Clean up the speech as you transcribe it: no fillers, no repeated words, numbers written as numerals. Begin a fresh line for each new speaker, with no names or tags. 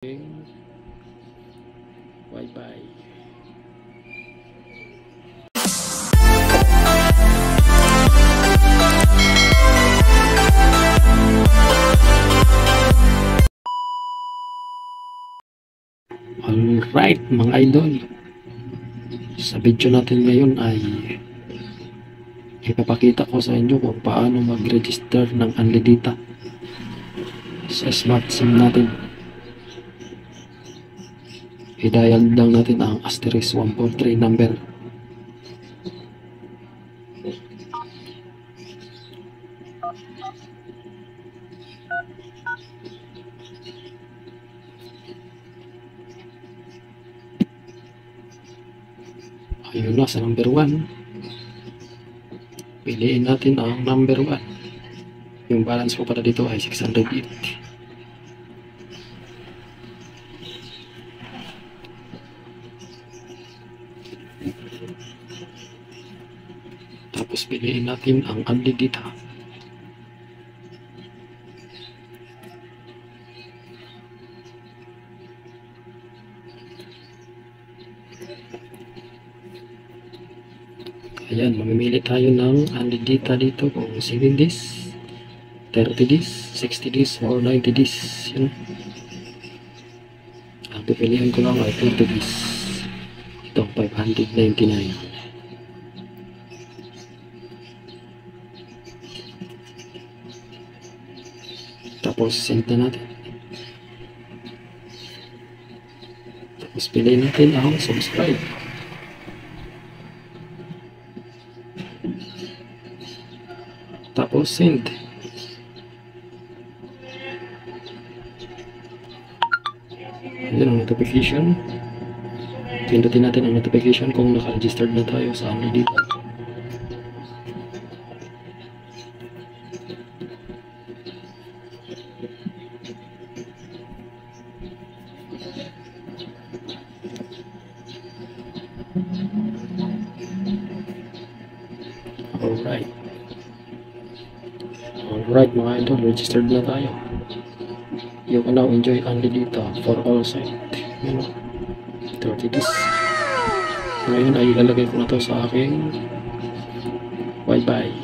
Bye-bye. Alright mga idol, sa video natin ngayon ay ipapakita ko sa inyo kung paano mag-register ng Unli-Dita sa smart SIM natin. I-dial lang natin ang *143 number. Ayun na sa number 1. Piliin natin ang number 1. Yung balance ko para dito ay 608. Tapos piliin natin ang Unli-Dita. Ayan, mamimili tayo ng Unli-Dita dito kung 7 days, 30 days, 60 days, or 90 days. Yan. Ang pipilihan ko lang ay 30 days. Ito 599. Tapos send na natin. Tapos piliin natin ang subscribe. Tapos send. Ayan ang notification. Pindutin natin ang notification kung naka-registered na tayo sa Unli-Dita. Alright mga idol, registered na tayo. You can now enjoy Unli-Dita for all site. 30 days. Ngayon ay ilalagay ko na to sa aking Wi-Fi.